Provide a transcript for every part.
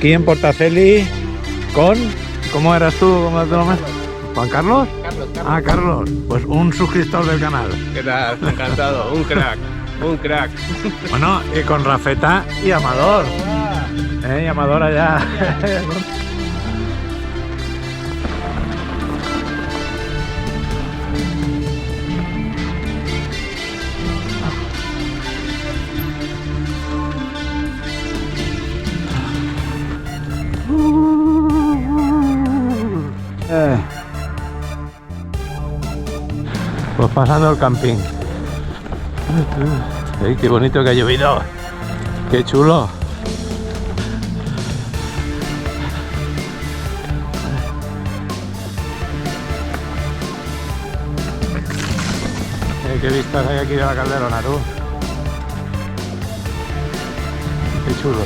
aquí en Portaceli con... ¿Cómo eras tú? ¿Cómo te llamas? ¿Juan Carlos? Carlos. Ah, Carlos. Pues un suscriptor del canal. ¿Qué tal? Encantado. Un crack. Un crack. Bueno, y con Rafeta y Amador. Y Amador allá. Pues pasando el camping. ¡Ay, qué bonito que ha llovido! ¡Qué chulo! ¡Qué vistas hay aquí de la Calderona, tú! ¡Qué chulo!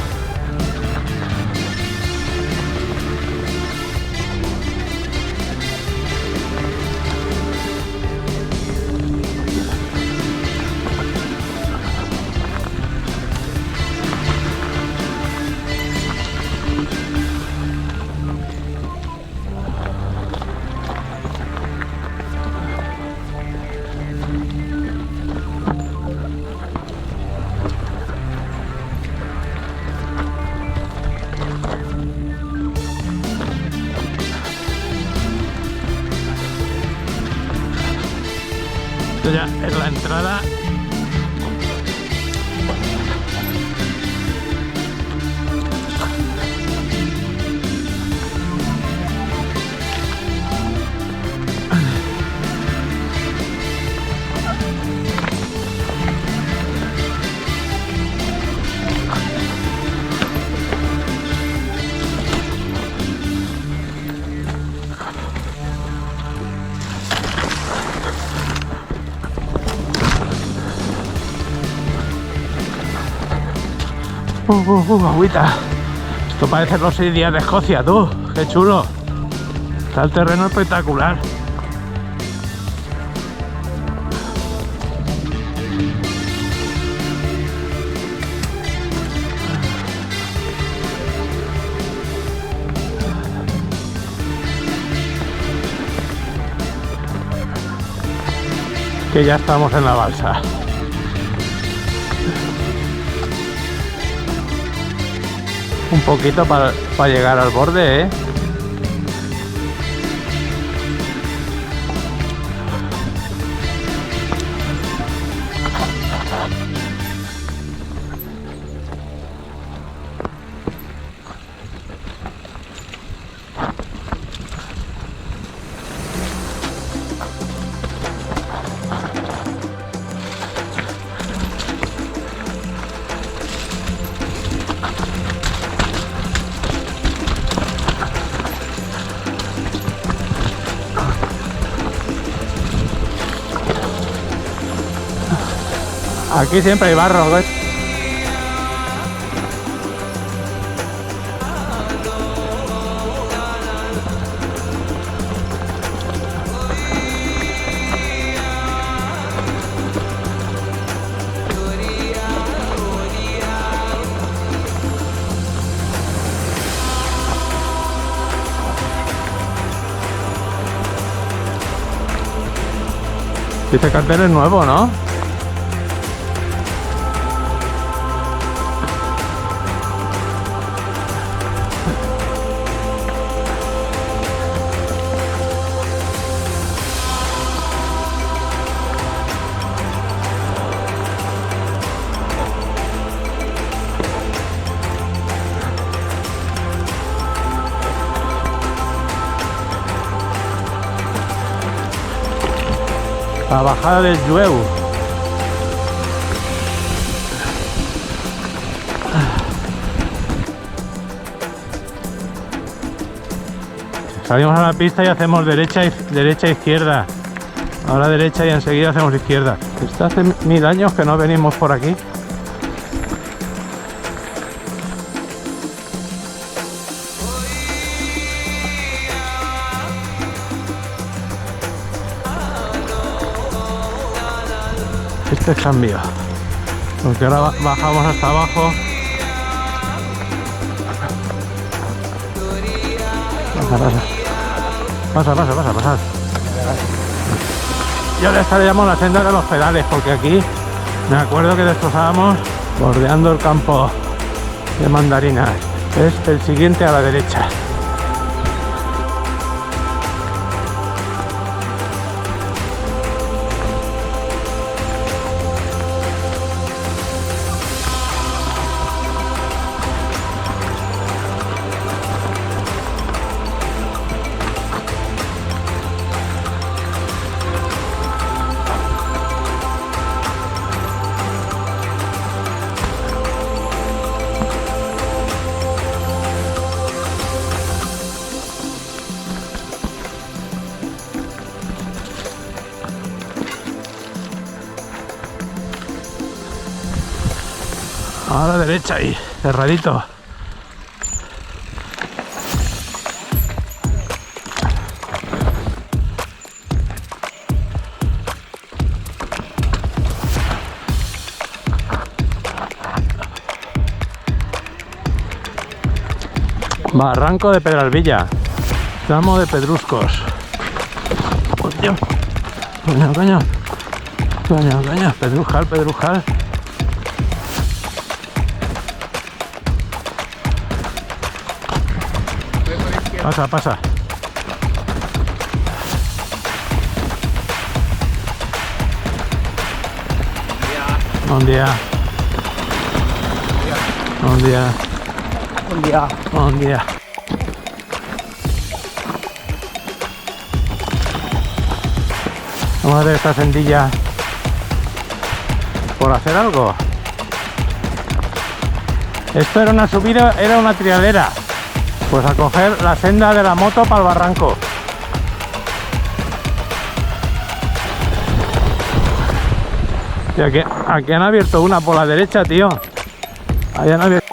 Esto ya es la entrada. Agüita. Esto parece los 6 días de Escocia, tú. Qué chulo. Está el terreno espectacular. Que ya estamos en la balsa. Un poquito para llegar al borde, ¿eh? Aquí siempre hay barro, ¿ves? Este cartel es nuevo, ¿no? La bajada del Jueu. Salimos a la pista y hacemos derecha izquierda. Ahora derecha y enseguida hacemos izquierda. Esto hace 1000 años que no venimos por aquí. Este cambio, porque ahora bajamos hasta abajo. Pasa. Yo le llamo la senda de los pedales, porque aquí me acuerdo que destrozábamos bordeando el campo de mandarinas. Es el siguiente a la derecha. A la derecha ahí, cerradito. Barranco de Pedralbilla, tramo de Pedruscos. Coño, Pedruscal. Pasa. Buen día. Vamos a hacer esta sendilla por hacer algo. Esto era una subida, era una trialera. Pues a coger la senda de la moto para el barranco. Y aquí han abierto una por la derecha, tío. Ahí han abierto.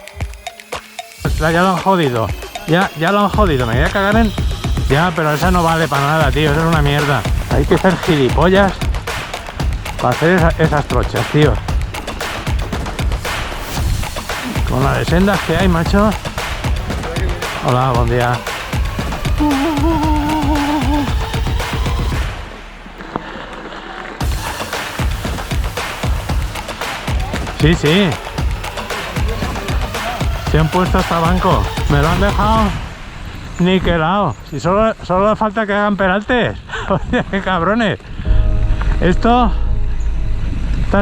Ya lo han jodido. Ya lo han jodido. Me voy a cagar en... Ya, pero esa no vale para nada, tío. Eso es una mierda. Hay que ser gilipollas para hacer esas trochas, tío. Con la de sendas que hay, macho. Hola, buen día. Sí. Se han puesto hasta banco. Me lo han dejado niquelado. Si solo hace falta que hagan peraltes. Oye, qué cabrones. Esta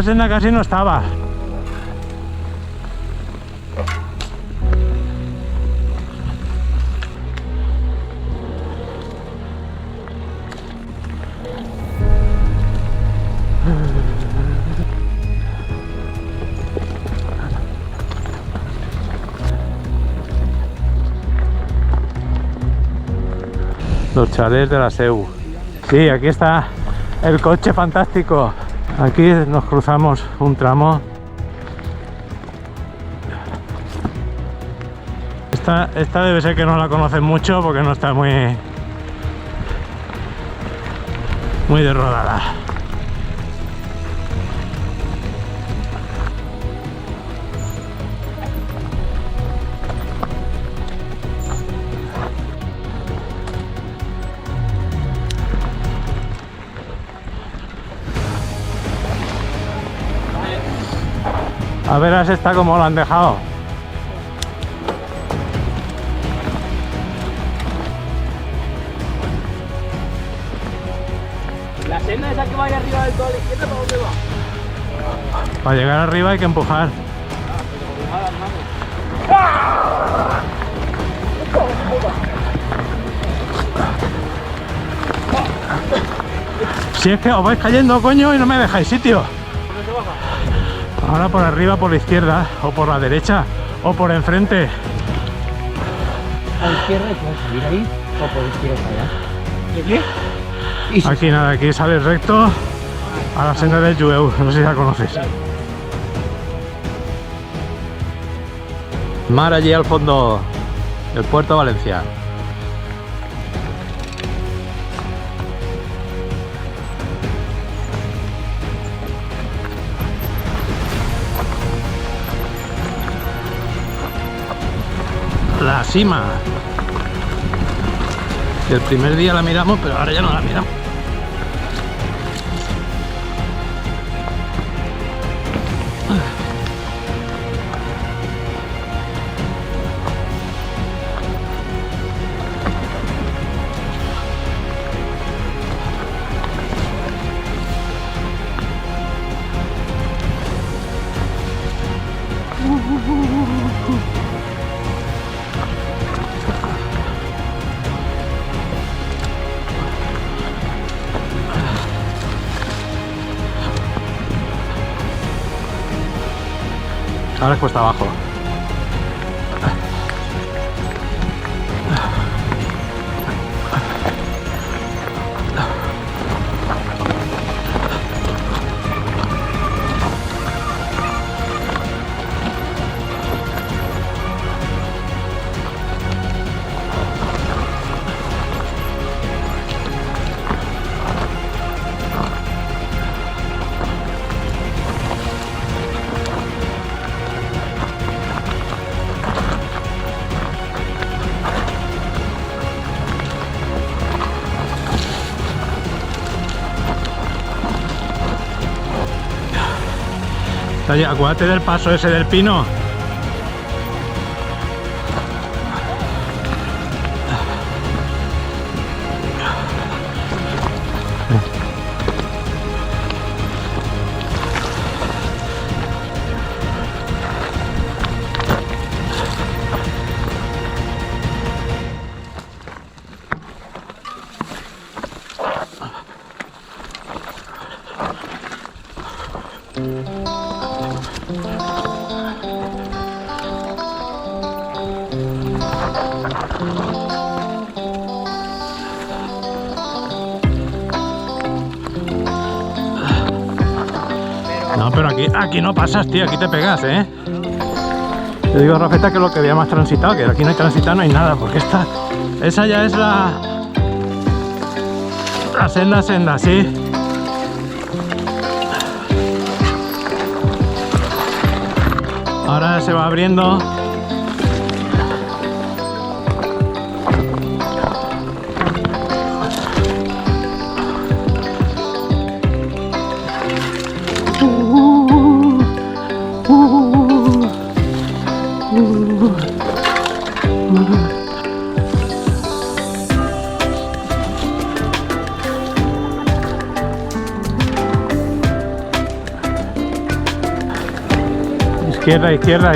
senda casi no estaba. Los chalés de la SEU. Sí, aquí está el coche fantástico. Aquí nos cruzamos un tramo. Esta debe ser que no la conocen mucho porque no está muy de rodada. A ver, esta como lo han dejado. La senda esa que vaya arriba del todo a la izquierda, ¿para dónde va? Para llegar arriba hay que empujar. Si es que os vais cayendo, coño, y no me dejáis sitio. Ahora por arriba, por la izquierda, o por la derecha, o por enfrente. A la izquierda, ¿puedes subir ahí? ¿O por la izquierda allá? ¿De qué? Aquí nada, aquí sales recto a la senda del Jueu, no sé si la conoces. Mar allí al fondo del puerto de Valencia. La cima. Y el primer día la miramos, pero ahora ya no la miramos. Ahora es cuesta abajo. Oye, acuérdate del paso ese del pino. No, pero aquí no pasas, tío, aquí te pegas, ¿eh? Te digo, Rafeta, que lo que había más transitado, que aquí no hay transitado, no hay nada, porque esa ya es la senda, sí. Ahora se va abriendo. Izquierda, izquierda.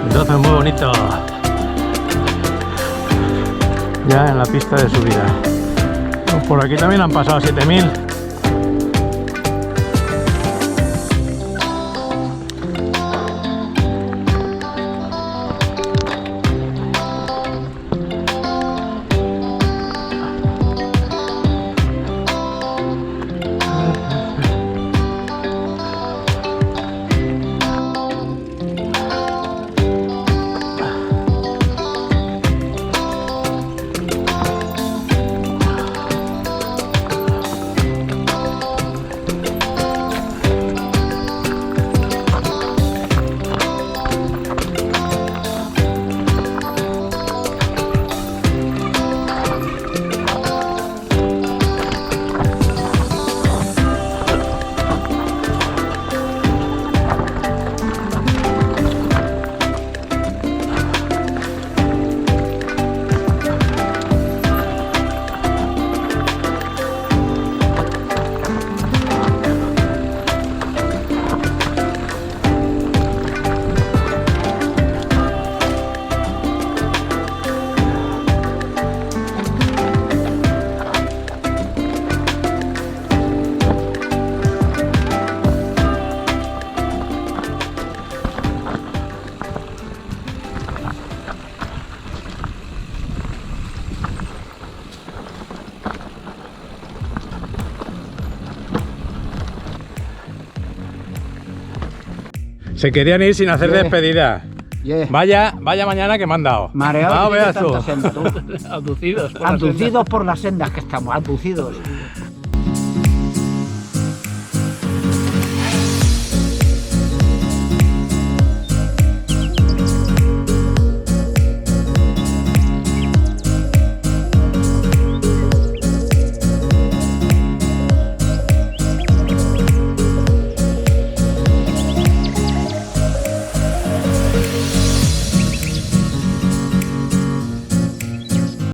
Entonces muy bonito. Ya en la pista de subida. Por aquí también han pasado 7000. Se querían ir sin hacer despedida. Yeah. Vaya mañana que me han dado. Mareado No, de veas tú. tanta senda, tú. Abducidos. Abducidos por las sendas que estamos, abducidos.